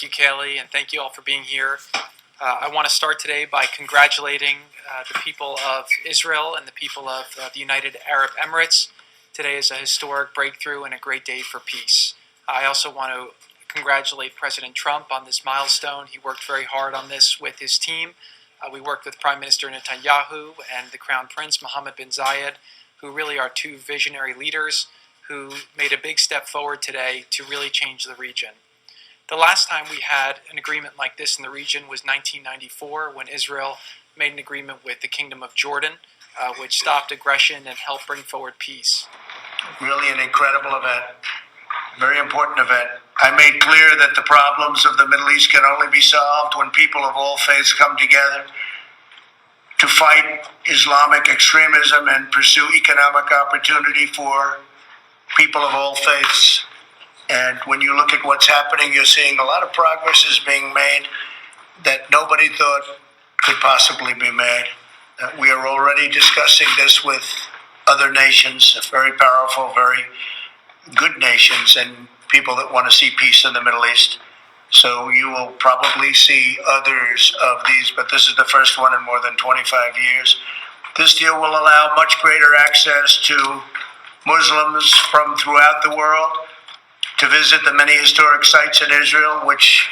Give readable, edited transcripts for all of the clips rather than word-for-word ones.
Thank you, Kaylee, and thank you all for being here. I want to start today by congratulating the people of Israel and the people of the United Arab Emirates. Today is a historic breakthrough and a great day for peace. I also want to congratulate President Trump on this milestone. He worked very hard on this with his team. We worked with Prime Minister Netanyahu and the Crown Prince Mohammed bin Zayed, who really are two visionary leaders who made a big step forward today to really change the region. The last time we had an agreement like this in the region was 1994, when Israel made an agreement with the Kingdom of Jordan, which stopped aggression and helped bring forward peace. Really an incredible event, very important event. I made clear that the problems of the Middle East can only be solved when people of all faiths come together to fight Islamic extremism and pursue economic opportunity for people of all faiths. And when you look at what's happening, you're seeing a lot of progress is being made that nobody thought could possibly be made. We are already discussing this with other nations, very powerful, very good nations, and people that want to see peace in the Middle East. So you will probably see others of these, but this is the first one in more than 25 years. This deal will allow much greater access to Muslims from throughout the world to visit the many historic sites in Israel, which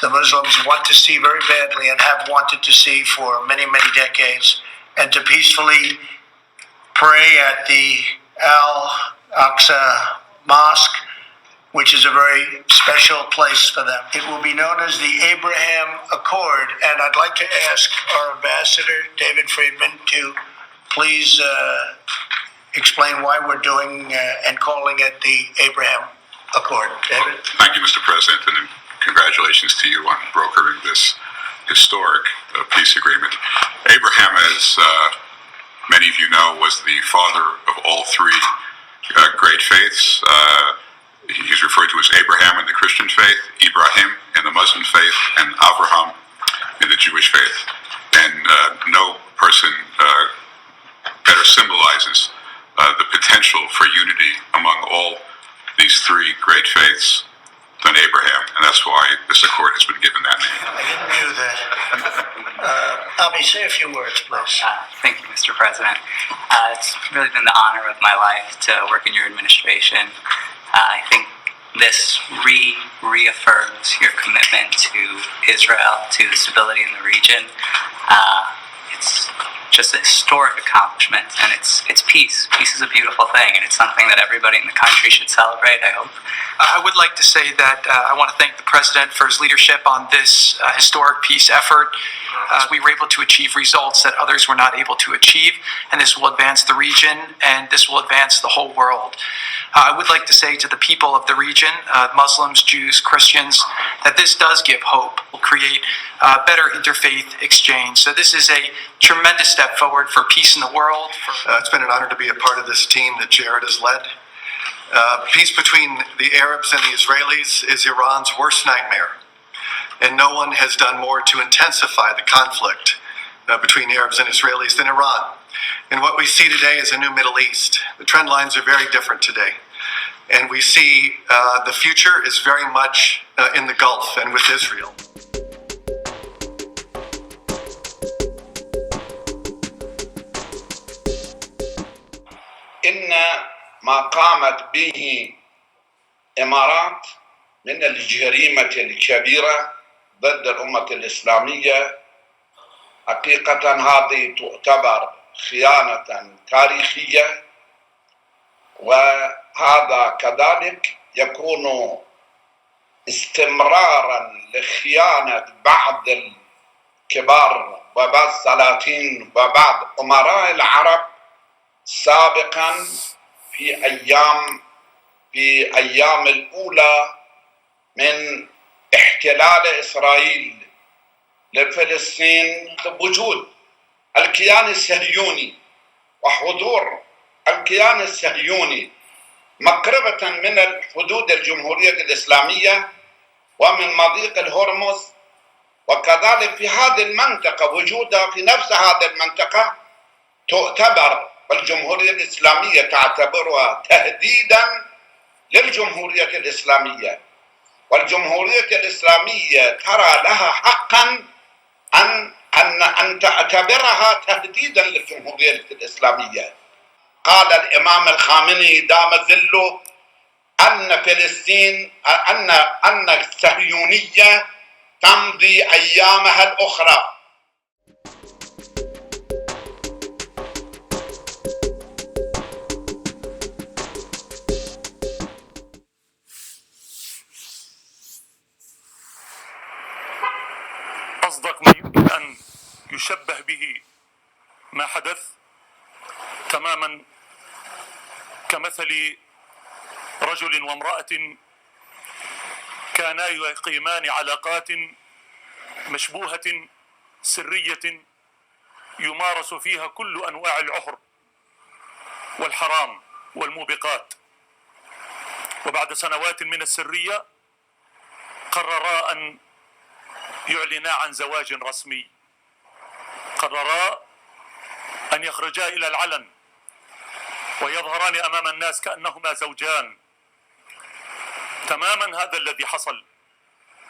the Muslims want to see very badly and have wanted to see for many, many decades, and to peacefully pray at the Al-Aqsa Mosque, which is a very special place for them. It will be known as the Abraham Accord, and I'd like to ask our ambassador, David Friedman, to please explain why we're doing and calling it the Abraham Accord. David? Thank you, Mr. President, and congratulations to you on brokering this historic peace agreement. Abraham, as many of you know, was the father of all three great faiths. He's referred to as Abraham in the Christian faith, Ibrahim in the Muslim faith, and Avraham in the Jewish faith. And no person better symbolizes the potential for unity among all these three great faiths than Abraham, and that's why this accord has been given that name. I didn't do that. Abi, say a few words, please. Thank you, Mr. President. It's really been the honor of my life to work in your administration. I think this reaffirms your commitment to Israel, to the stability in the region. It's just a historic accomplishment, and it's peace. Peace is a beautiful thing, and it's something that everybody in the country should celebrate, I hope. I would like to say that I want to thank the President for his leadership on this historic peace effort. We were able to achieve results that others were not able to achieve, and this will advance the region, and this will advance the whole world. I would like to say to the people of the region, Muslims, Jews, Christians, that this does give hope. Will create better interfaith exchange. So this is a tremendous step forward for peace in the world. It's been an honor to be a part of this team that Jared has led. Peace between the Arabs and the Israelis is Iran's worst nightmare, and no one has done more to intensify the conflict between Arabs and Israelis than Iran. And what we see today is a new Middle East. The trend lines are very different today, and we see the future is very much in the Gulf and with Israel. إن ما قامت به إمارات من الجريمة الكبيرة ضد الأمة الإسلامية حقيقة هذه تعتبر خيانة تاريخية، وهذا كذلك يكون استمرارا لخيانة بعض الكبار وبعض السلاطين وبعض أمراء العرب سابقا في أيام الأولى من احتلال إسرائيل لفلسطين. وجود الكيان الصهيوني وحضور الكيان الصهيوني مقربة من الحدود الجمهورية الإسلامية ومن مضيق الهرمز، وكذلك في هذه المنطقة وجودها في نفس هذه المنطقة تعتبر والجمهورية الإسلامية تعتبرها تهديدا للجمهورية الإسلامية. والجمهورية الإسلامية ترى لها حقا أن تعتبرها تهديدا للجمهورية الإسلامية. قال الإمام الخامنئي دام ظله أن فلسطين أن الصهيونية تمضي أيامها الأخرى. أصدق ما يمكن أن يشبه به ما حدث تماما كمثل رجل وامرأة كانا يقيمان علاقات مشبوهة سرية يمارس فيها كل أنواع العهر والحرام والموبقات، وبعد سنوات من السرية قررا أن يعلنا عن زواج رسمي، قررا أن يخرجا إلى العلن ويظهران أمام الناس كأنهما زوجان. تماما هذا الذي حصل،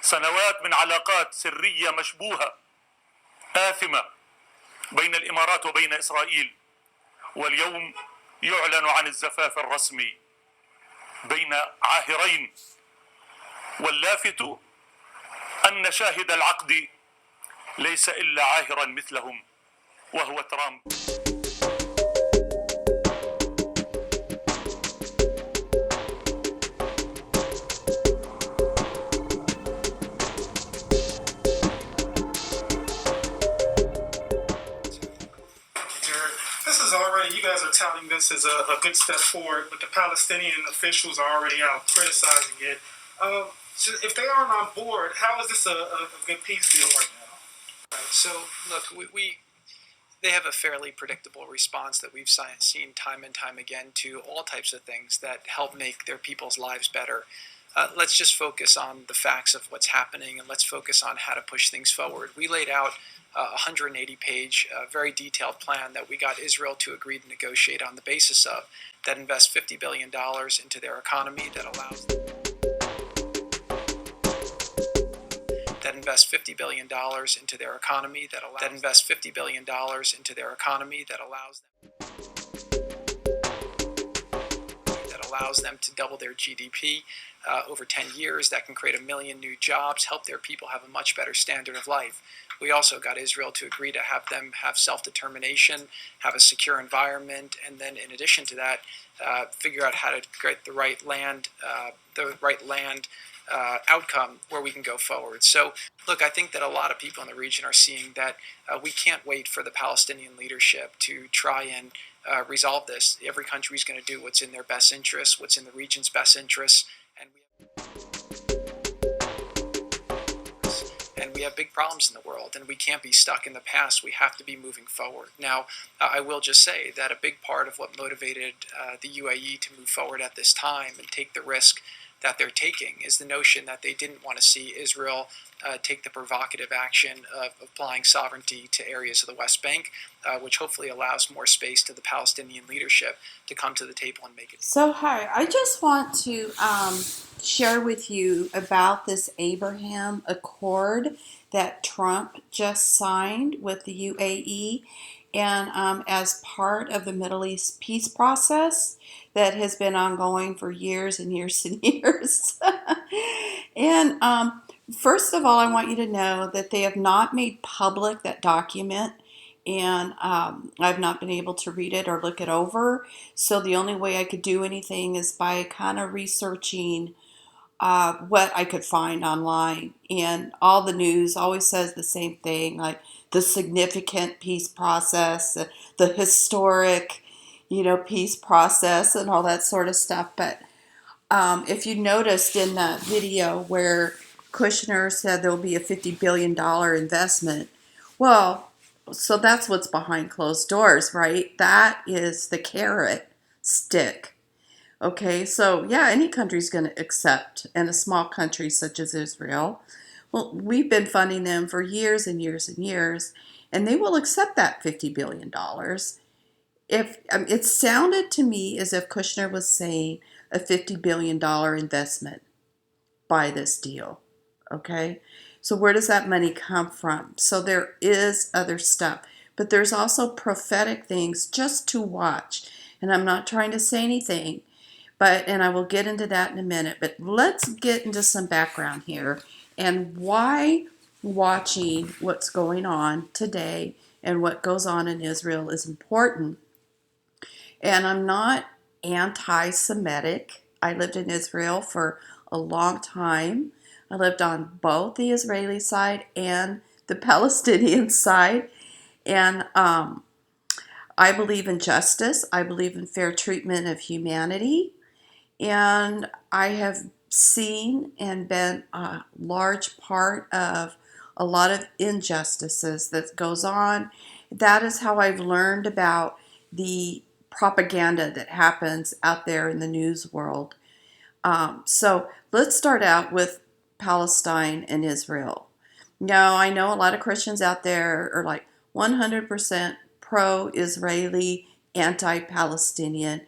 سنوات من علاقات سرية مشبوهة آثمة بين الإمارات وبين إسرائيل، واليوم يعلن عن الزفاف الرسمي بين عاهرين، واللافت أن شاهد العقد ليس إلا عاهرا مثلهم وهو ترامب. This is already, you guys are touting this as a good step forward, but the Palestinian officials are already out criticizing it. If they aren't on board, how is this a good peace deal right now? Right. So, look, they have a fairly predictable response that we've seen time and time again to all types of things that help make their people's lives better. Let's just focus on the facts of what's happening, and let's focus on how to push things forward. We laid out a 180-page, very detailed plan that we got Israel to agree to negotiate on the basis of, that invests $50 billion into their economy, that allows invests $50 billion into their economy, that invests $50 billion into their economy, that allows them to double their GDP over 10 years, that can create 1 million new jobs, help their people have a much better standard of life. We also got Israel to agree to have them have self-determination, have a secure environment, and then in addition to that, figure out how to create the right land outcome where we can go forward. So, look, I think that a lot of people in the region are seeing that we can't wait for the Palestinian leadership to try and resolve this. Every country is going to do what's in their best interests, what's in the region's best interests, and we have big problems in the world, and we can't be stuck in the past. We have to be moving forward. Now, I will just say that a big part of what motivated the UAE to move forward at this time and take the risk that they're taking is the notion that they didn't want to see Israel take the provocative action of applying sovereignty to areas of the West Bank, which hopefully allows more space to the Palestinian leadership to come to the table and make it. So, hi, I just want to share with you about this Abraham Accord that Trump just signed with the UAE, and as part of the Middle East peace process that has been ongoing for years and years and years. And first of all, I want you to know that they have not made public that document, and I've not been able to read it or look it over. So the only way I could do anything is by kind of researching what I could find online. And all the news always says the same thing, like the significant peace process, the historic, peace process and all that sort of stuff. But if you noticed in that video where Kushner said there will be a $50 billion investment, well, so that's what's behind closed doors, right? That is the carrot stick. Okay, so yeah, any country's going to accept, and a small country such as Israel. Well, we've been funding them for years and years and years, and they will accept that $50 billion. If it sounded to me as if Kushner was saying a $50 billion investment. buy this deal. Okay? So where does that money come from? So there is other stuff, but there's also prophetic things just to watch. And I'm not trying to say anything, and I will get into that in a minute, but let's get into some background here and why watching what's going on today and what goes on in Israel is important. And I'm not anti-Semitic. I lived in Israel for a long time. I lived on both the Israeli side and the Palestinian side. And I believe in justice. I believe in fair treatment of humanity. And I have seen and been a large part of a lot of injustices that goes on. That is how I've learned about the propaganda that happens out there in the news world. So let's start out with Palestine and Israel. Now, I know a lot of Christians out there are like 100% pro-Israeli, anti-Palestinian,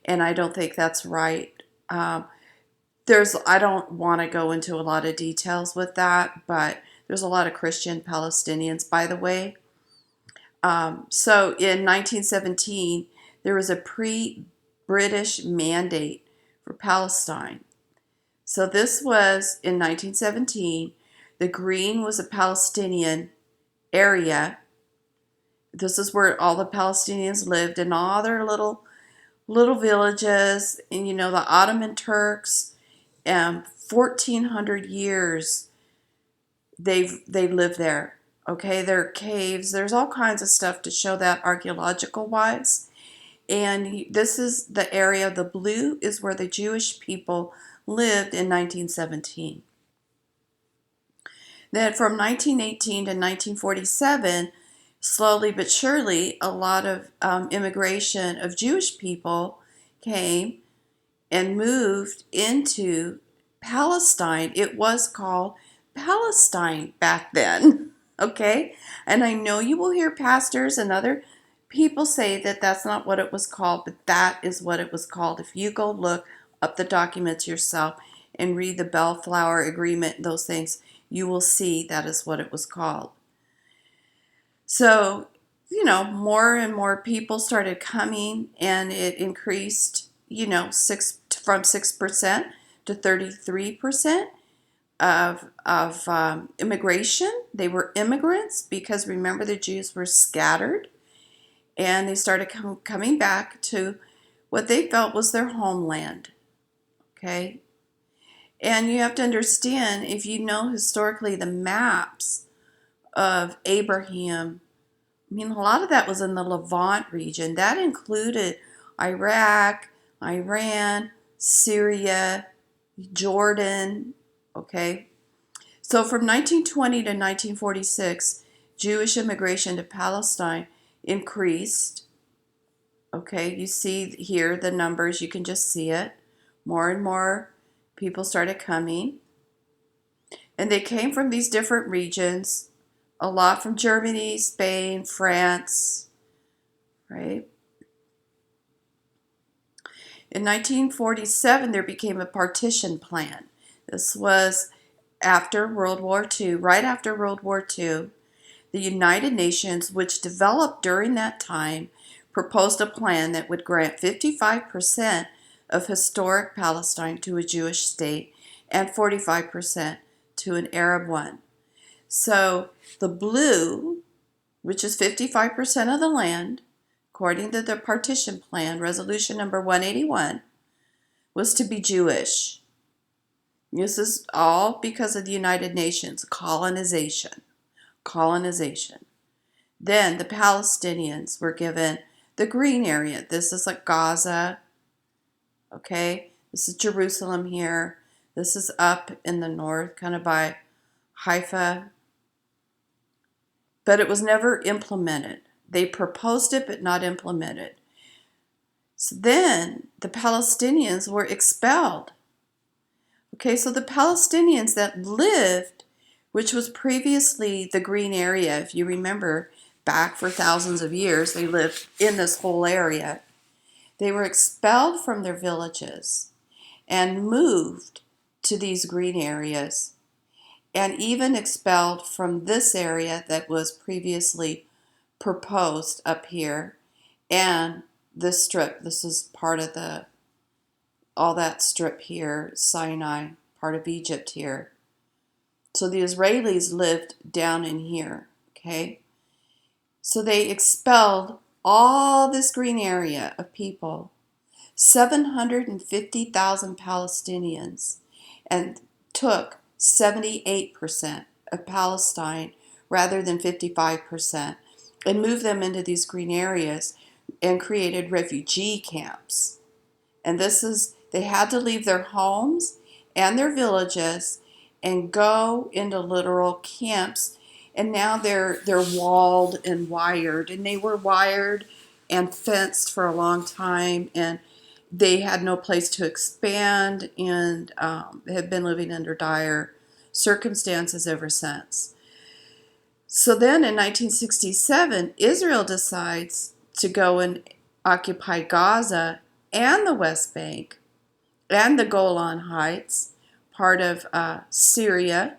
and I don't think that's right. I don't want to go into a lot of details with that, but there's a lot of Christian Palestinians, by the way. So in 1917, there was a pre-British mandate for Palestine. So this was in 1917. The green was a Palestinian area. This is where all the Palestinians lived in all their little villages. And the Ottoman Turks, 1,400 years they lived there. Okay, there are caves. There's all kinds of stuff to show that archaeological wise. And this is the area, the blue is where the Jewish people lived in 1917. Then from 1918 to 1947, slowly but surely, a lot of immigration of Jewish people came and moved into Palestine. It was called Palestine back then, okay? And I know you will hear pastors and other people say that that's not what it was called, but that is what it was called. If you go look up the documents yourself and read the Bellflower Agreement, those things, you will see that is what it was called. So, more and more people started coming, and it increased, from 6% to 33% of immigration. They were immigrants because remember the Jews were scattered, and they started coming back to what they felt was their homeland. Okay, and you have to understand, if you know historically the maps of Abraham, I mean, a lot of that was in the Levant region. That included Iraq, Iran, Syria, Jordan, okay? So from 1920 to 1946, Jewish immigration to Palestine increased. Okay, you see here the numbers, you can just see it. More and more people started coming. And they came from these different regions, a lot from Germany, Spain, France, right? In 1947, there became a partition plan. This was after World War II, right after World War II. The United Nations, which developed during that time, proposed a plan that would grant 55% of historic Palestine to a Jewish state and 45% to an Arab one. So the blue, which is 55% of the land, according to the partition plan, resolution number 181, was to be Jewish. This is all because of the United Nations colonization. Then the Palestinians were given the green area. This is like Gaza, okay? This is Jerusalem here. This is up in the north, kind of by Haifa. But it was never implemented. They proposed it, but not implemented. So then the Palestinians were expelled. Okay, so the Palestinians that lived, which was previously the green area, if you remember, back for thousands of years, they lived in this whole area. They were expelled from their villages and moved to these green areas, and even expelled from this area that was previously proposed up here, and this strip. This is part of all that strip here, Sinai, part of Egypt here. So the Israelis lived down in here, okay? So they expelled all this green area of people, 750,000 Palestinians, and took 78% of Palestine rather than 55%, and moved them into these green areas and created refugee camps. And they had to leave their homes and their villages and go into literal camps. And now they're walled and wired, and they were wired and fenced for a long time, and they had no place to expand, and have been living under dire circumstances ever since. So then in 1967, Israel decides to go and occupy Gaza and the West Bank and the Golan Heights, part of Syria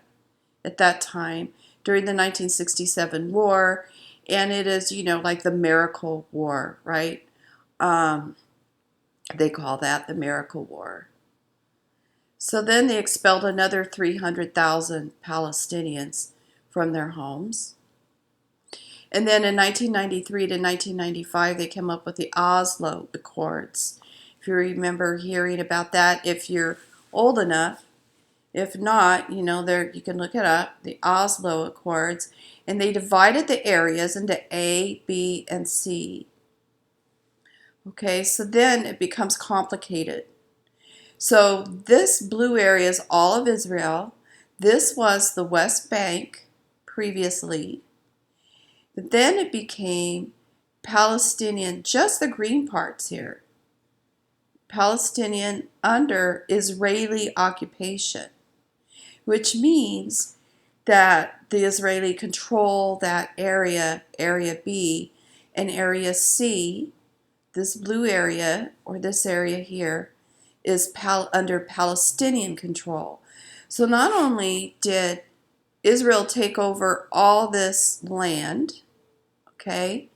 at that time during the 1967 war. And it is, like the Miracle War, right? They call that the Miracle War. So then they expelled another 300,000 Palestinians from their homes. And then in 1993 to 1995, they came up with the Oslo Accords. If you remember hearing about that, if you're old enough. If not, you can look it up, the Oslo Accords. And they divided the areas into A, B, and C. Okay, so then it becomes complicated. So this blue area is all of Israel. This was the West Bank previously. But then it became Palestinian, just the green parts here. Palestinian under Israeli occupation, which means that the Israeli control that area, Area B, and Area C, this blue area, or this area here, is under Palestinian control. So not only did Israel take over all this land, okay,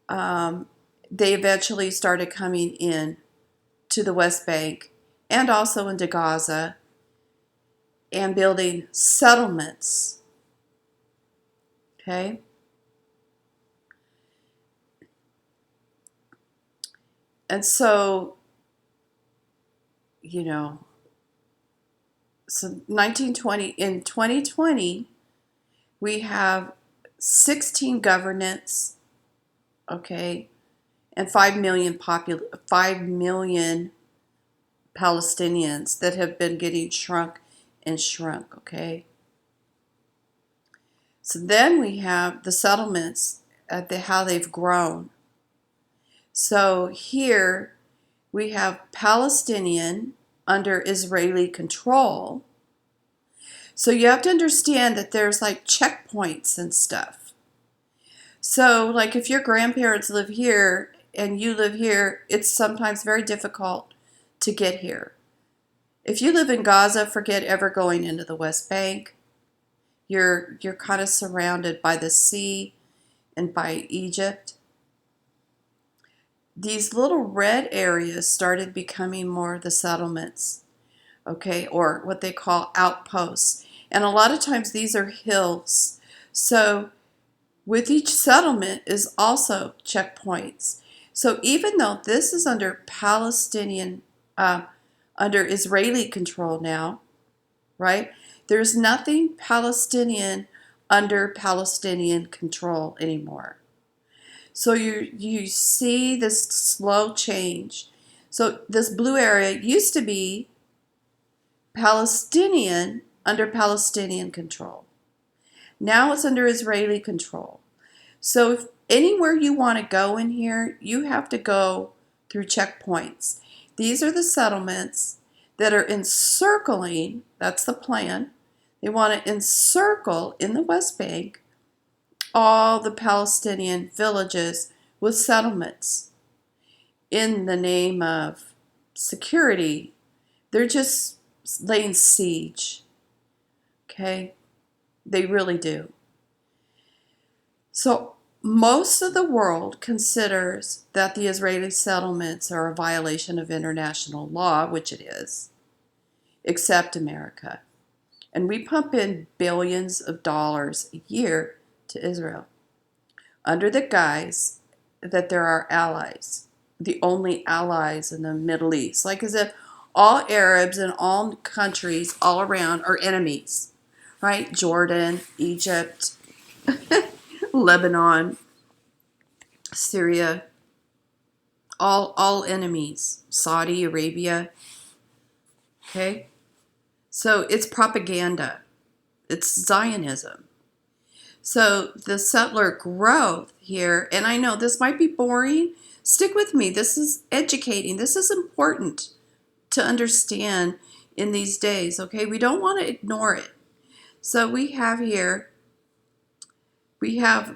they eventually started coming in to the West Bank and also into Gaza and building settlements, okay? And so, so 1920, in 2020, we have 16 governments, okay, and 5 million Palestinians that have been getting shrunk and shrunk, okay? So then we have the settlements, how they've grown. So here we have Palestinian under Israeli control. So you have to understand that there's like checkpoints and stuff. So like if your grandparents live here and you live here, it's sometimes very difficult to get here. If you live in Gaza, forget ever going into the West Bank. You're kind of surrounded by the sea and by Egypt. These little red areas started becoming more the settlements, okay, or what they call outposts. And a lot of times these are hills. So with each settlement is also checkpoints. So even though this is under under Israeli control now, right? There's nothing Palestinian under Palestinian control anymore. So you see this slow change. So this blue area used to be Palestinian under Palestinian control. Now it's under Israeli control. So if anywhere you want to go in here, you have to go through checkpoints. These are the settlements that are encircling, that's the plan. They want to encircle in the West Bank all the Palestinian villages with settlements in the name of security. They're just laying siege. Okay? They really do. So most of the world considers that the Israeli settlements are a violation of international law, which it is, except America. And we pump in billions of dollars a year to Israel under the guise that there are allies, the only allies in the Middle East. Like as if all Arabs and all countries all around are enemies, right? Jordan, Egypt, Lebanon, Syria, all enemies. Saudi Arabia. Okay? So it's propaganda. It's Zionism. So the settler growth here, and I know this might be boring. Stick with me. This is educating. This is important to understand in these days, okay? We don't want to ignore it. So we have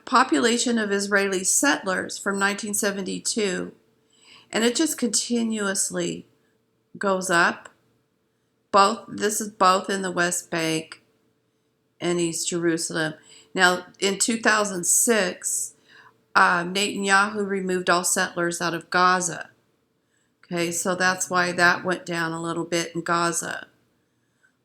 population of Israeli settlers from 1972, and it just continuously goes up. This is both in the West Bank and East Jerusalem. Now, in 2006, Netanyahu removed all settlers out of Gaza. Okay, so that's why that went down a little bit in Gaza.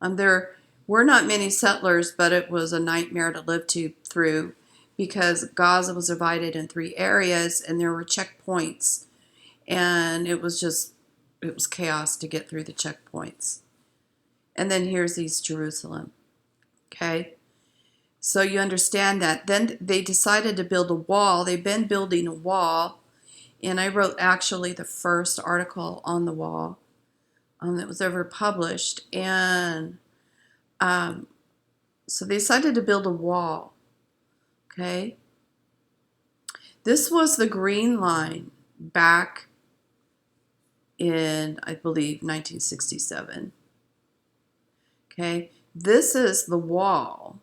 There were not many settlers, but it was a nightmare to live through because Gaza was divided in 3 areas and there were checkpoints. And it was chaos to get through the checkpoints. And then here's East Jerusalem. Okay? So you understand that. Then they decided to build a wall. They've been building a wall. And I wrote actually the first article on the wall that was ever published. And so they decided to build a wall. Okay? This was the green line back in, I believe, 1967. Okay? This is the wall.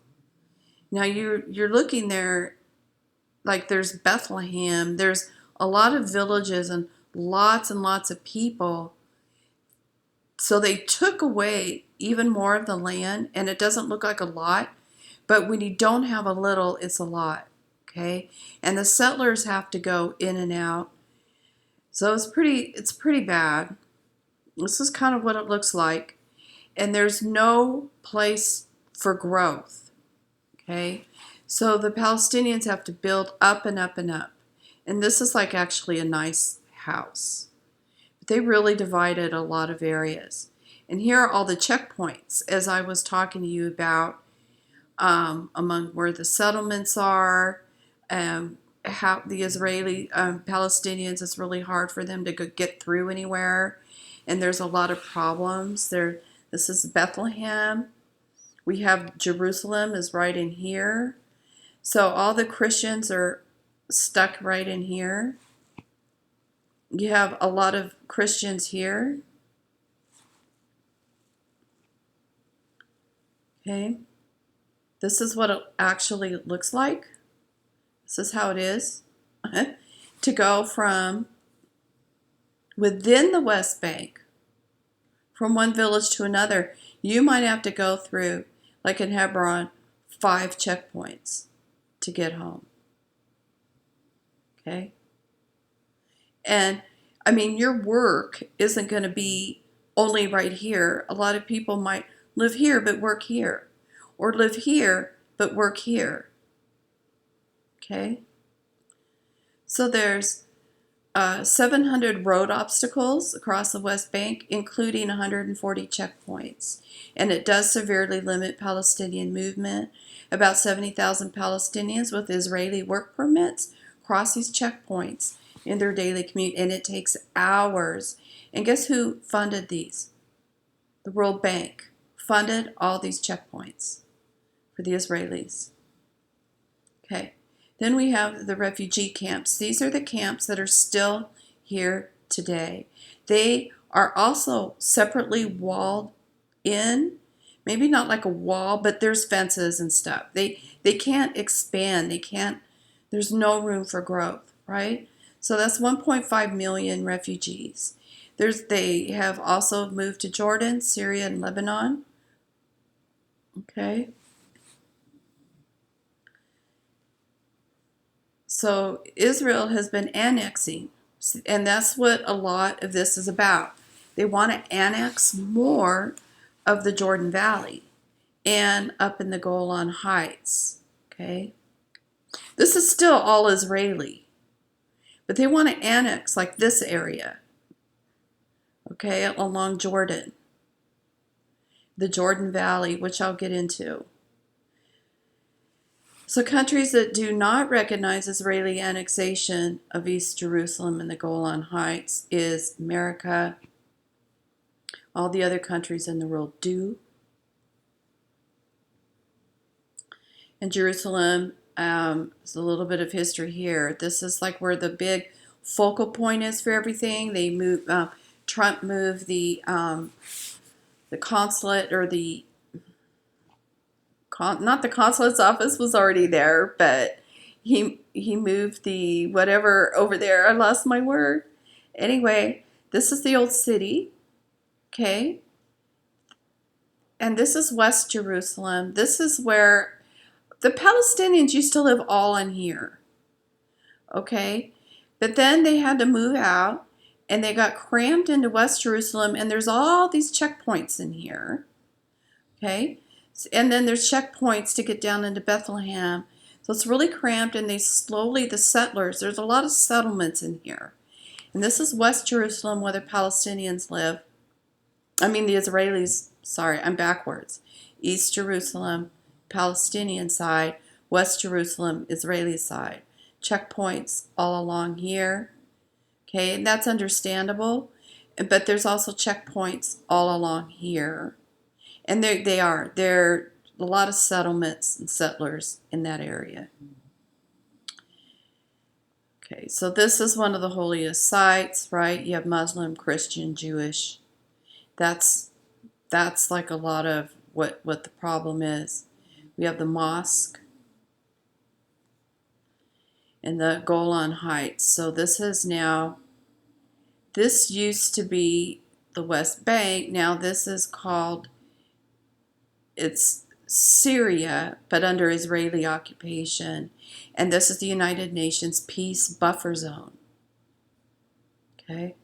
Now you're looking there, like there's Bethlehem, there's a lot of villages and lots of people. So they took away even more of the land, and it doesn't look like a lot, but when you don't have a little, it's a lot, okay? And the settlers have to go in and out. So it's pretty bad. This is kind of what it looks like. And there's no place for growth. Okay, so the Palestinians have to build up and up and up. And this is like actually a nice house. But they really divided a lot of areas. And here are all the checkpoints, as I was talking to you about, among where the settlements are, how the Israeli Palestinians, it's really hard for them to get through anywhere. And there's a lot of problems. This is Bethlehem. We have Jerusalem is right in here. So all the Christians are stuck right in here. You have a lot of Christians here. Okay. This is what it actually looks like. This is how it is. To go from within the West Bank, from one village to another, you might have to go through, like in Hebron, 5 checkpoints to get home. Okay? And, I mean, your work isn't going to be only right here. A lot of people might live here but work here. Or live here but work here. Okay? So there's 700 road obstacles across the West Bank, including 140 checkpoints. And it does severely limit Palestinian movement. About 70,000 Palestinians with Israeli work permits cross these checkpoints in their daily commute, and it takes hours. And guess who funded these? The World Bank funded all these checkpoints for the Israelis. Okay. Then we have the refugee camps. These are the camps that are still here today. They are also separately walled in. Maybe not like a wall, but there's fences and stuff. They can't expand. There's no room for growth, right? So that's 1.5 million refugees. They have also moved to Jordan, Syria, and Lebanon. Okay. So Israel has been annexing, and that's what a lot of this is about. They want to annex more of the Jordan Valley and up in the Golan Heights. Okay. This is still all Israeli, but they want to annex like this area, okay, along Jordan, the Jordan Valley, which I'll get into. So countries that do not recognize Israeli annexation of East Jerusalem and the Golan Heights is America. All the other countries in the world do. And Jerusalem, there's a little bit of history here. This is like where the big focal point is for everything. They move. Trump moved the consulate, or not the consulate's office was already there, but he moved the whatever over there. I lost my word. Anyway, this is the old city, okay? And this is West Jerusalem. This is where the Palestinians used to live all in here, okay? But then they had to move out, and they got crammed into West Jerusalem, and there's all these checkpoints in here, okay? And then there's checkpoints to get down into Bethlehem. So it's really cramped, and the settlers, there's a lot of settlements in here. And this is West Jerusalem where the Palestinians live. I mean the Israelis, sorry, I'm backwards. East Jerusalem, Palestinian side, West Jerusalem, Israeli side. Checkpoints all along here. Okay, and that's understandable. But there's also checkpoints all along here. And there are a lot of settlements and settlers in that area. Okay, so this is one of the holiest sites, right? You have Muslim, Christian, Jewish. That's like a lot of what the problem is. We have the mosque and the Golan Heights. So this used to be the West Bank. Now this is it's Syria, but under Israeli occupation. And this is the United Nations Peace Buffer Zone. Okay?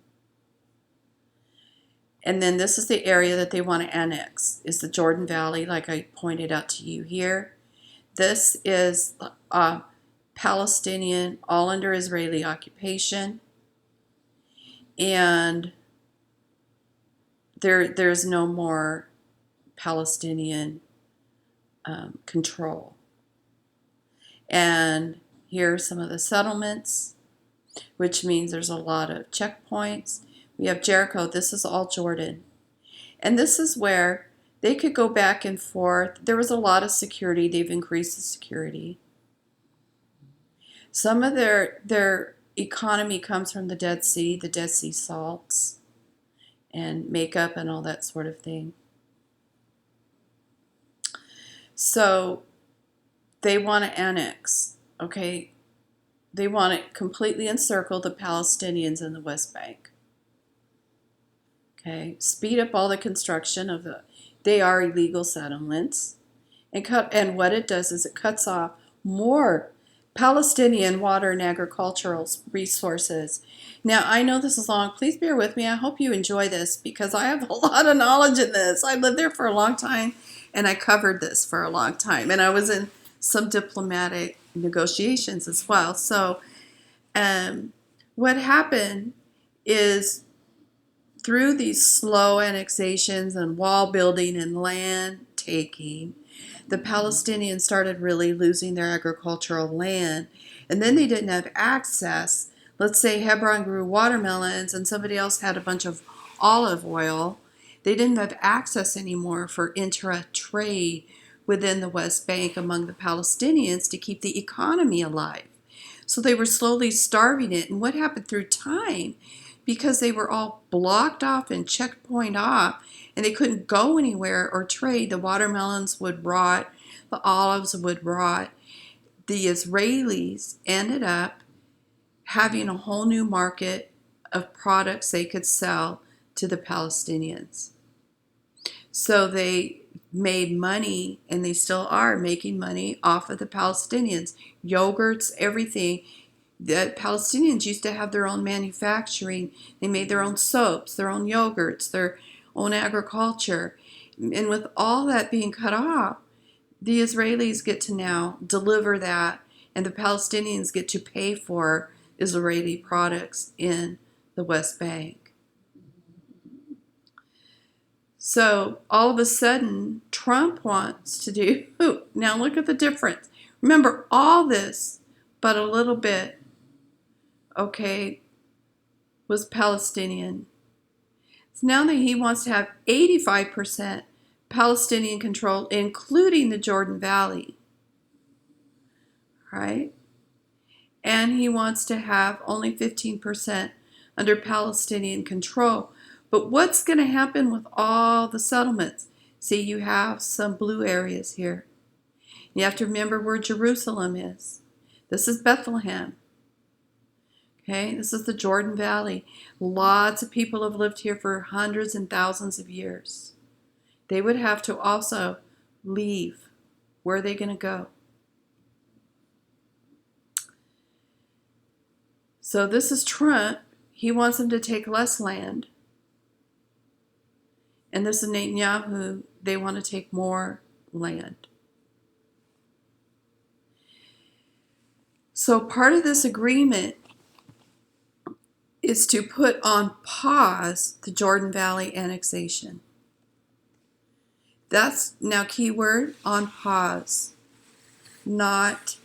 And then this is the area that they want to annex, is the Jordan Valley, like I pointed out to you here. This is Palestinian, all under Israeli occupation. And there's no more Palestinian control. And here are some of the settlements, which means there's a lot of checkpoints. We have Jericho. This is all Jordan. And this is where they could go back and forth. There was a lot of security. They've increased the security. Some of their economy comes from the Dead Sea salts and makeup and all that sort of thing. So they want to annex, okay? They want to completely encircle the Palestinians in the West Bank. Okay, speed up all the construction of they are illegal settlements, and what it does is it cuts off more Palestinian water and agricultural resources. Now, I know this is long. Please bear with me. I hope you enjoy this because I have a lot of knowledge in this. I lived there for a long time, and I covered this for a long time, and I was in some diplomatic negotiations as well. So what happened is through these slow annexations and wall building and land taking, the Palestinians started really losing their agricultural land. And then they didn't have access. Let's say Hebron grew watermelons and somebody else had a bunch of olive oil. They didn't have access anymore for intra-trade within the West Bank among the Palestinians to keep the economy alive. So they were slowly starving it. And what happened through time, because they were all blocked off and checkpoint off, and they couldn't go anywhere or trade, the watermelons would rot, the olives would rot. The Israelis ended up having a whole new market of products they could sell to the Palestinians. So they made money, and they still are making money off of the Palestinians. Yogurts, everything. The Palestinians used to have their own manufacturing. They made their own soaps, their own yogurts, their own agriculture. And with all that being cut off, the Israelis get to now deliver that, and the Palestinians get to pay for Israeli products in the West Bank. So all of a sudden, Trump wants to do, now look at the difference. Remember, all this, but a little bit, okay, was Palestinian. So now that he wants to have 85% Palestinian control, including the Jordan Valley, right? And he wants to have only 15% under Palestinian control. But what's going to happen with all the settlements? See, you have some blue areas here. You have to remember where Jerusalem is. This is Bethlehem. Okay, this is the Jordan Valley. Lots of people have lived here for hundreds and thousands of years. They would have to also leave. Where are they going to go? So this is Trump. He wants them to take less land. And this is Netanyahu. They want to take more land. So part of this agreement is to put on pause the Jordan Valley annexation. That's now keyword, on pause, not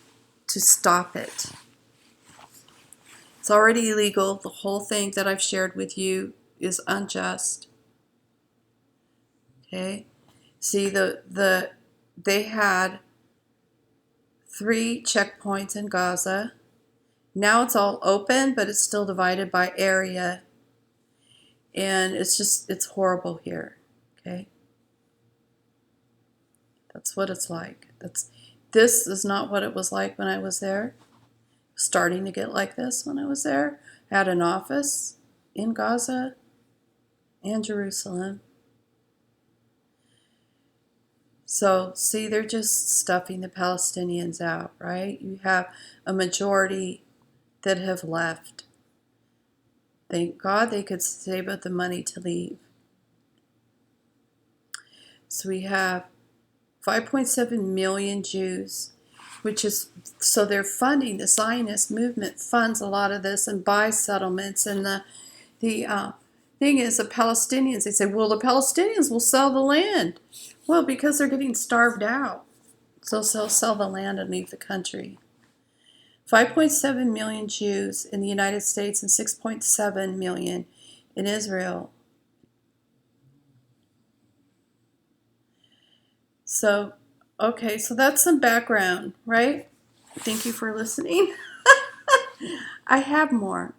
to stop it. It's already illegal. The whole thing that I've shared with you is unjust. Okay? See, they had 3 checkpoints in Gaza. Now it's all open, but it's still divided by area. And it's horrible here. Okay? That's what it's like. This is not what it was like when I was there. Starting to get like this when I was there. I had an office in Gaza and Jerusalem. So, see, they're just stuffing the Palestinians out, right? You have a majority that have left. Thank God they could save up the money to leave. So we have 5.7 million Jews, which is, so they're funding, the Zionist movement funds a lot of this and buys settlements. And the thing is, the Palestinians, they say, well, the Palestinians will sell the land. Well, because they're getting starved out. So they'll sell the land and leave the country. 5.7 million Jews in the United States and 6.7 million in Israel. So, okay, so that's some background, right? Thank you for listening. I have more.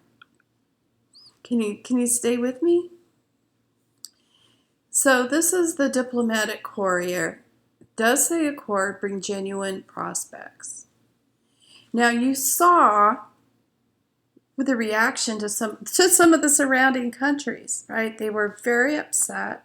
Can you stay with me? So this is the diplomatic courier. Does the accord bring genuine prospects? Now you saw with the reaction to some of the surrounding countries, right? They were very upset.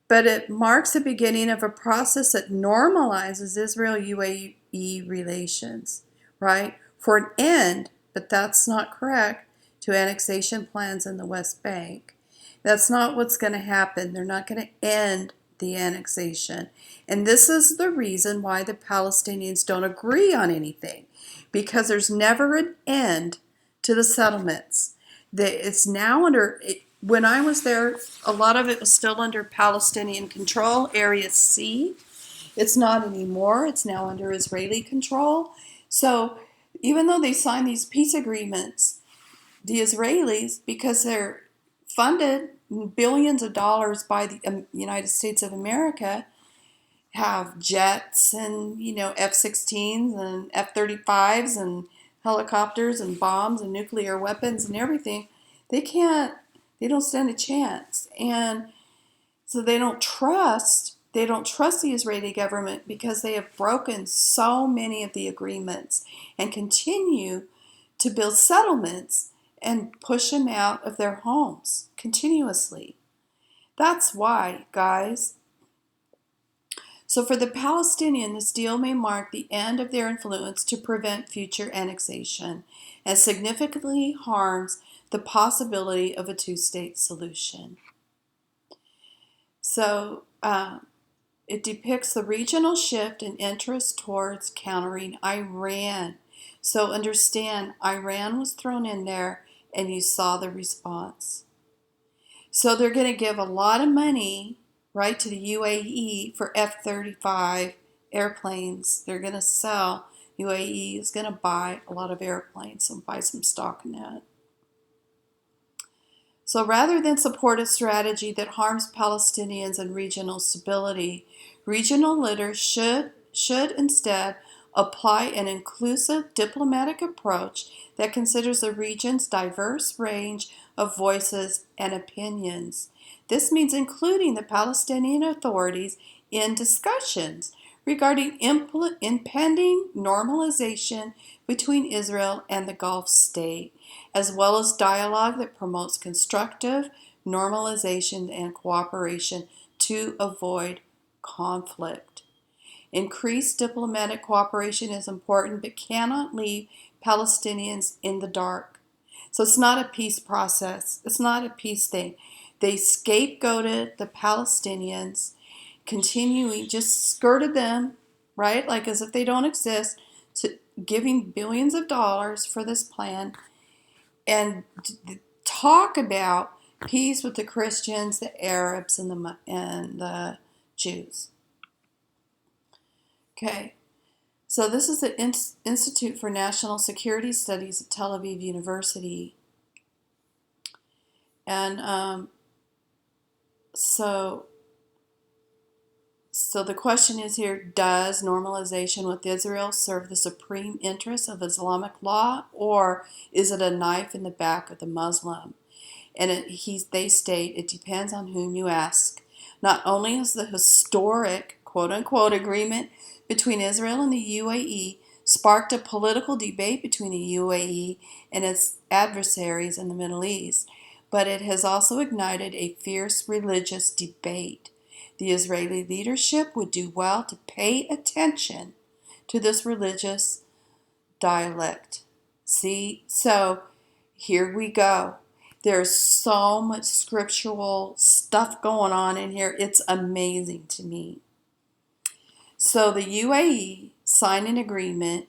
But it marks the beginning of a process that normalizes Israel-UAE relations, right? For an end, but that's not correct, to annexation plans in the West Bank. That's not what's going to happen. They're not going to end the annexation. And this is the reason why the Palestinians don't agree on anything, because there's never an end to the settlements. It's now under, when I was there, a lot of it was still under Palestinian control, Area C. It's not anymore. It's now under Israeli control. So even though they signed these peace agreements, the Israelis, because they're funded billions of dollars by the United States of America, have jets and, F-16s and F-35s and helicopters and bombs and nuclear weapons and everything. They don't stand a chance. And so they don't trust the Israeli government, because they have broken so many of the agreements and continue to build settlements and push them out of their homes continuously. That's why, guys. So for the Palestinians, this deal may mark the end of their influence to prevent future annexation and significantly harms the possibility of a two-state solution. So it depicts the regional shift in interest towards countering Iran. So understand, Iran was thrown in there and you saw the response. So they're going to give a lot of money, right, to the UAE for F-35 airplanes. They're going to sell. UAE is going to buy a lot of airplanes and buy some stock in that. So rather than support a strategy that harms Palestinians and regional stability, regional leaders should instead apply an inclusive diplomatic approach that considers the region's diverse range of voices and opinions. This means including the Palestinian authorities in discussions regarding impending normalization between Israel and the Gulf state, as well as dialogue that promotes constructive normalization and cooperation to avoid conflict. Increased diplomatic cooperation is important, but cannot leave Palestinians in the dark. So it's not a peace process. It's not a peace thing. They scapegoated the Palestinians, continuing, just skirted them, right? Like as if they don't exist, to giving billions of dollars for this plan, and talk about peace with the Christians, the Arabs, and the Jews. Okay, so this is the Institute for National Security Studies at Tel Aviv University. And so the question is here, does normalization with Israel serve the supreme interests of Islamic law, or is it a knife in the back of the Muslim? And they state it depends on whom you ask. Not only is the historic, quote-unquote, agreement between Israel and the UAE sparked a political debate between the UAE and its adversaries in the Middle East, but it has also ignited a fierce religious debate. The Israeli leadership would do well to pay attention to this religious dialect. See, so here we go. There's so much scriptural stuff going on in here. It's amazing to me. So the UAE signed an agreement,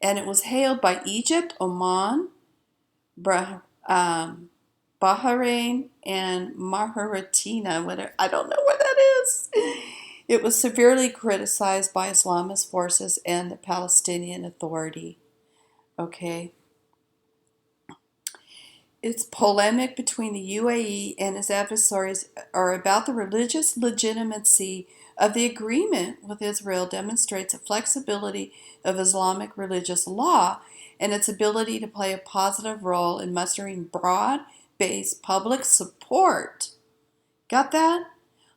and it was hailed by Egypt, Oman, Bahrain, and Mauritania. I don't know where that is. It was severely criticized by Islamist forces and the Palestinian Authority. Okay. Its polemic between the UAE and its adversaries are about the religious legitimacy of the agreement with Israel demonstrates the flexibility of Islamic religious law and its ability to play a positive role in mustering broad-based public support. Got that?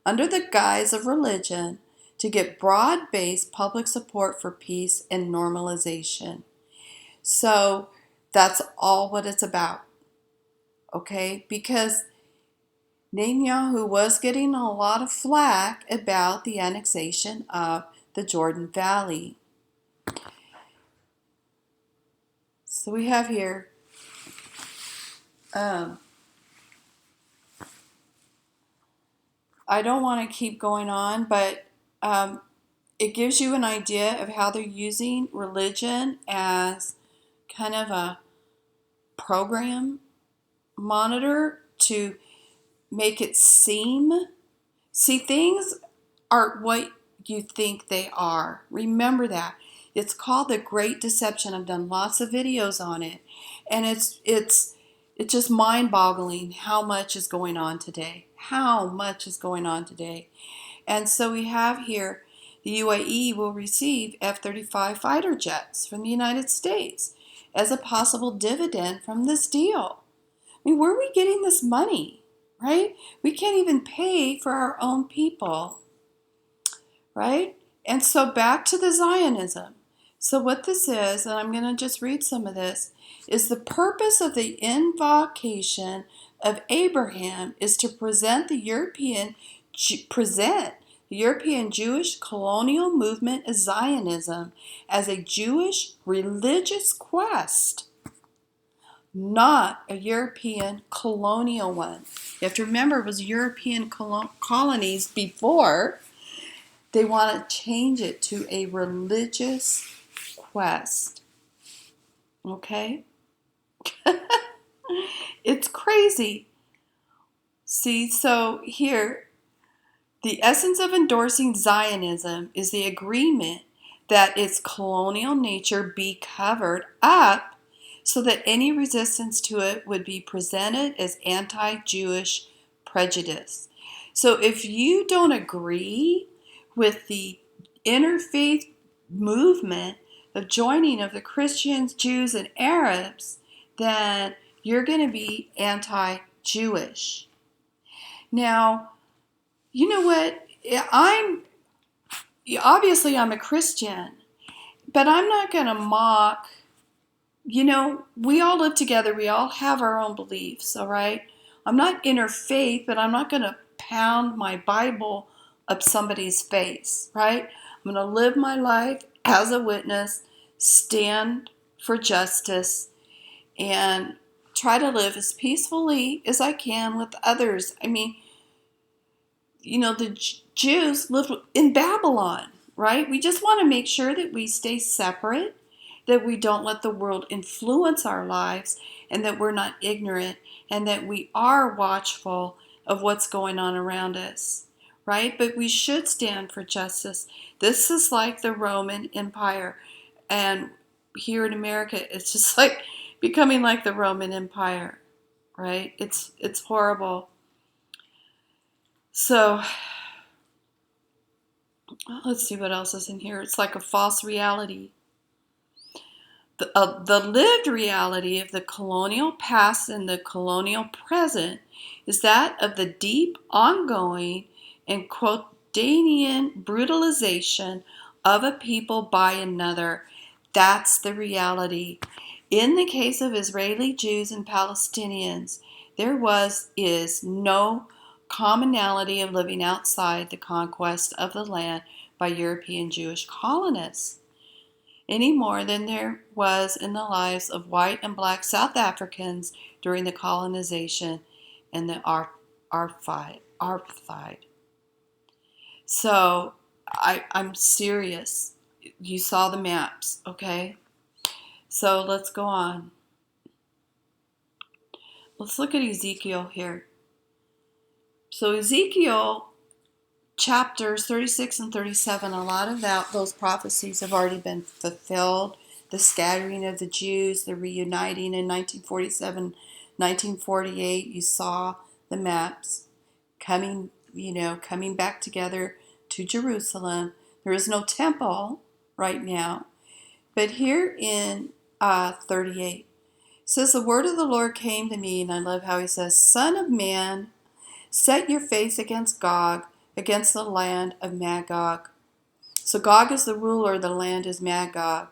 Under the guise of religion, to get broad-based public support for peace and normalization. So that's all what it's about. Okay, because Netanyahu was getting a lot of flack about the annexation of the Jordan Valley. So we have here, I don't want to keep going on, but it gives you an idea of how they're using religion as kind of a program monitor to make it seem. See, things aren't what you think they are. Remember that. It's called the Great Deception. I've done lots of videos on it, and it's just mind-boggling how much is going on today. How much is going on today? And so we have here the UAE will receive F-35 fighter jets from the United States as a possible dividend from this deal. I mean, where are we getting this money, right? We can't even pay for our own people, right? And so back to the Zionism. So what this is, and I'm going to just read some of this, is the purpose of the invocation of Abraham is to present the European Jewish colonial movement of Zionism as a Jewish religious quest, not a European colonial one. You have to remember it was European colonies before. They want to change it to a religious quest. Okay? It's crazy. See, so here, the essence of endorsing Zionism is the agreement that its colonial nature be covered up so that any resistance to it would be presented as anti-Jewish prejudice. So if you don't agree with the interfaith movement of joining of the Christians, Jews, and Arabs, then you're going to be anti-Jewish. Now, you know what? I'm a Christian, but I'm not going to mock. We all live together. We all have our own beliefs, all right? I'm not interfaith, but I'm not going to pound my Bible up somebody's face, right? I'm going to live my life as a witness, stand for justice, and try to live as peacefully as I can with others. I mean, the Jews lived in Babylon, right? We just want to make sure that we stay separate, that we don't let the world influence our lives, and that we're not ignorant, and that we are watchful of what's going on around us, right? But we should stand for justice. This is like the Roman Empire. And here in America, it's just like becoming like the Roman Empire, right? It's horrible. So let's see what else is in here. It's like a false reality. The lived reality of the colonial past and the colonial present is that of the deep, ongoing, and quotidian brutalization of a people by another. That's the reality. In the case of Israeli Jews and Palestinians, there is no commonality of living outside the conquest of the land by European Jewish colonists, any more than there was in the lives of white and black South Africans during the colonization and the apartheid. So I'm serious. You saw the maps, okay? So let's go on. Let's look at Ezekiel here. So Ezekiel chapters 36 and 37, a lot of those prophecies have already been fulfilled. The scattering of the Jews, the reuniting in 1947, 1948, you saw the maps coming back together to Jerusalem. There is no temple right now. But here in 38, it says, the word of the Lord came to me, and I love how he says, Son of man, set your face against Gog, against the land of Magog. So Gog is the ruler, the land is Magog,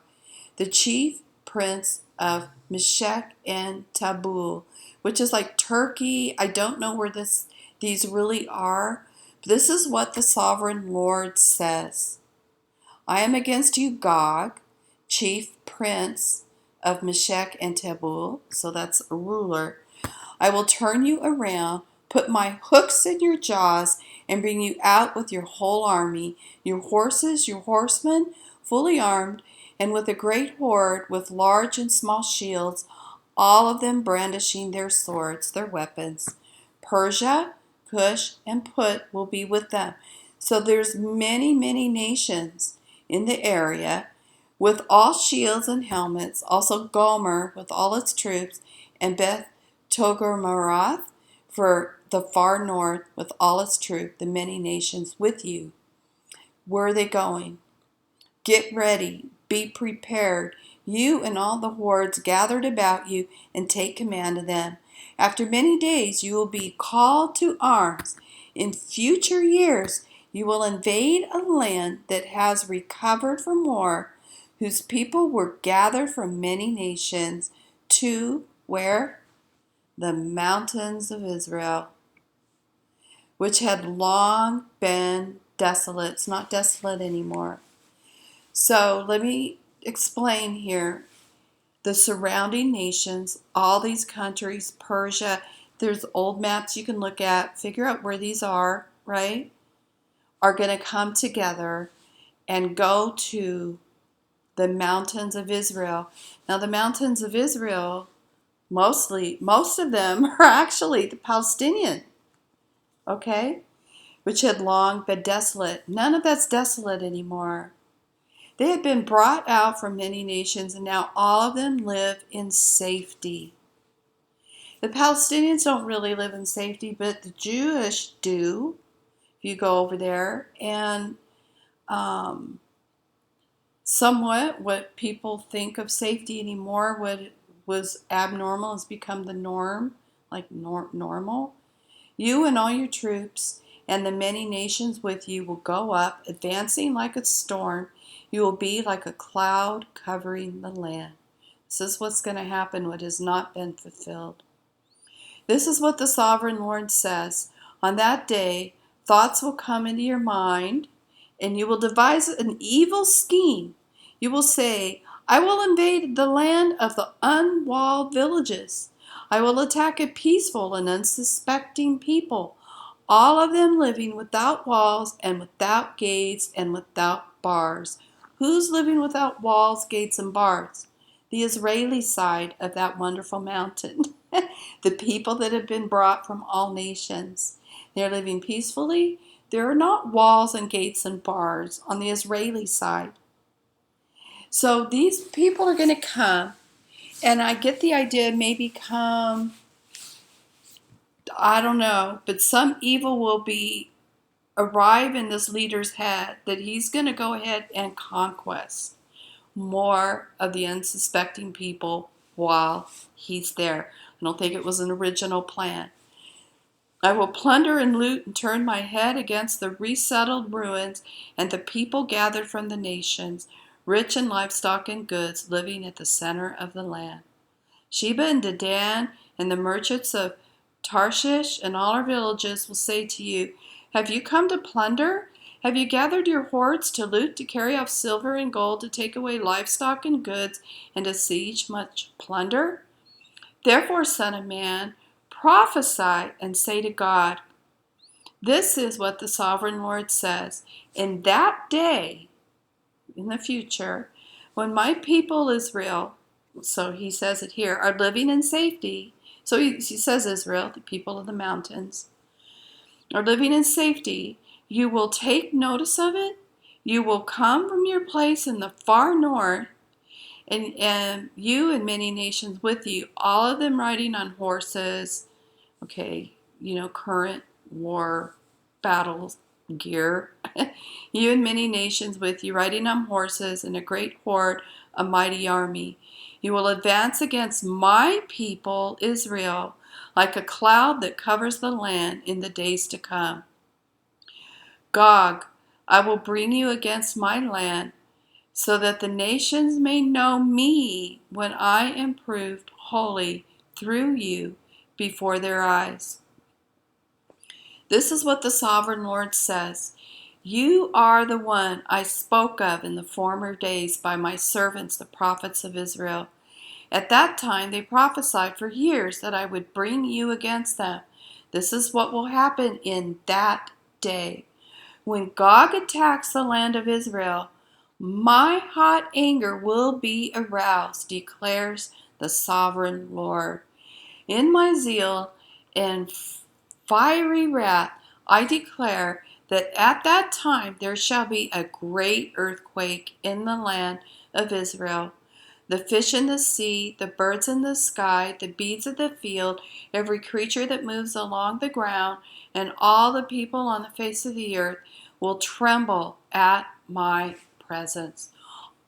the chief prince of Meshech and Tabul, which is like Turkey. I don't know where these really are. But this is what the sovereign Lord says. I am against you, Gog, chief prince of Meshech and Tabul. So that's a ruler. I will turn you around, put my hooks in your jaws, and bring you out with your whole army, your horses, your horsemen, fully armed, and with a great horde, with large and small shields, all of them brandishing their swords, their weapons. Persia, Cush, and Put will be with them. So there's many, many nations in the area with all shields and helmets, also Gomer with all its troops, and Beth Togarmarath for the far north with all its troops, the many nations with you. Where are they going? Get ready, be prepared, you and all the hordes gathered about you, and take command of them. After many days you will be called to arms. In future years you will invade a land that has recovered from war, whose people were gathered from many nations to where? The mountains of Israel, which had long been desolate. It's not desolate anymore. So let me explain here. The surrounding nations, all these countries, Persia, there's old maps you can look at, figure out where these are, right? Are going to come together and go to the mountains of Israel. Now, the mountains of Israel, most of them are actually the Palestinian, okay? Which had long been desolate. None of that's desolate anymore. They had been brought out from many nations, and now all of them live in safety. The Palestinians don't really live in safety, but the Jewish do. If you go over there, and somewhat what people think of safety anymore, what was abnormal has become the norm, like normal. You and all your troops and the many nations with you will go up, advancing like a storm. You will be like a cloud covering the land. This is what's going to happen, what has not been fulfilled. This is what the sovereign Lord says. On that day, thoughts will come into your mind, and you will devise an evil scheme. You will say, I will invade the land of the unwalled villages. I will attack a peaceful and unsuspecting people, all of them living without walls and without gates and without bars. Who's living without walls, gates, and bars? The Israeli side of that wonderful mountain. The people that have been brought from all nations. They're living peacefully. There are not walls and gates and bars on the Israeli side. So these people are going to come, and I get the idea maybe come, I don't know, but some evil will arrive in this leader's head that he's going to go ahead and conquest more of the unsuspecting people while he's there. I don't think it was an original plan. I will plunder and loot and turn my head against the resettled ruins and the people gathered from the nations, rich in livestock and goods, living at the center of the land. Sheba and Dedan and the merchants of Tarshish and all our villages will say to you, have you come to plunder? Have you gathered your hoards to loot, to carry off silver and gold, to take away livestock and goods, and to siege much plunder? Therefore, son of man, prophesy and say to God, this is what the sovereign Lord says. In that day, in the future, when my people Israel, so he says it here, are living in safety. So he says Israel, the people of the mountains, are living in safety. You will take notice of it. You will come from your place in the far north, and you and many nations with you, all of them riding on horses. Okay, current war battles gear. You and many nations with you, riding on horses, and a great horde, a mighty army. You will advance against my people, Israel, like a cloud that covers the land in the days to come. Gog, I will bring you against my land, so that the nations may know me when I am proved holy through you before their eyes. This is what the sovereign Lord says. You are the one I spoke of in the former days by my servants, the prophets of Israel. At that time they prophesied for years that I would bring you against them. This is what will happen in that day. When Gog attacks the land of Israel, my hot anger will be aroused, declares the sovereign Lord. In my zeal and fiery wrath, I declare that at that time there shall be a great earthquake in the land of Israel. The fish in the sea, the birds in the sky, the beasts of the field, every creature that moves along the ground, and all the people on the face of the earth will tremble at my presence.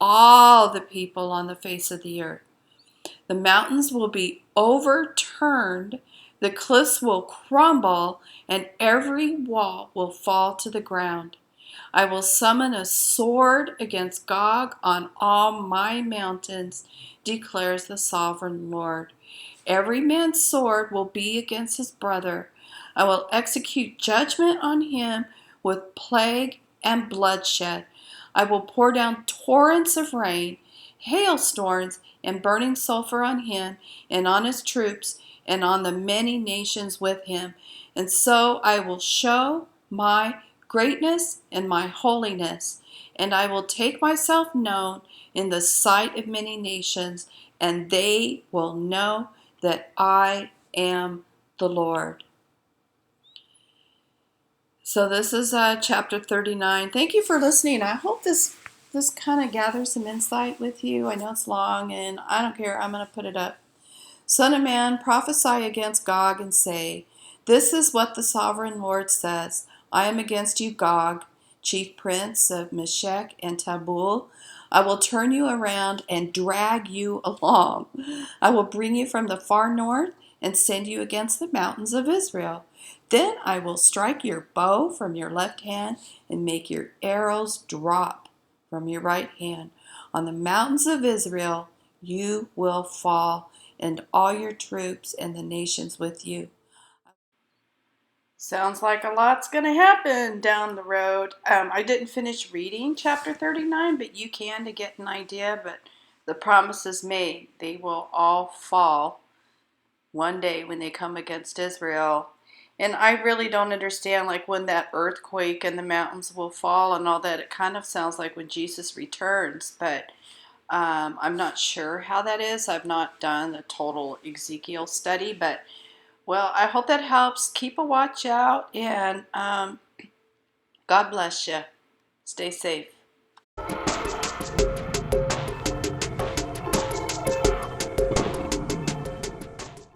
All the people on the face of the earth. The mountains will be overturned, the cliffs will crumble, and every wall will fall to the ground. I will summon a sword against Gog on all my mountains, declares the sovereign Lord. Every man's sword will be against his brother. I will execute judgment on him with plague and bloodshed. I will pour down torrents of rain, hailstorms, and burning sulfur on him and on his troops and on the many nations with him. And so I will show my greatness and my holiness, and I will take myself known in the sight of many nations, and they will know that I am the Lord. So this is chapter 39. Thank you for listening. I hope this kind of gathers some insight with you. I know it's long, and I don't care. I'm going to put it up. Son of man, prophesy against Gog and say, this is what the sovereign Lord says. I am against you, Gog, chief prince of Meshech and Tabul. I will turn you around and drag you along. I will bring you from the far north and send you against the mountains of Israel. Then I will strike your bow from your left hand and make your arrows drop from your right hand. On the mountains of Israel you will fall, and all your troops and the nations with you. Sounds like a lot's going to happen down the road. I didn't finish reading chapter 39, but you can to get an idea. But the promise is made. They will all fall one day when they come against Israel. And I really don't understand, like, when that earthquake and the mountains will fall and all that. It kind of sounds like when Jesus returns, but I'm not sure how that is. I've not done a total Ezekiel study, but well, I hope that helps. Keep a watch out, and God bless you. Stay safe.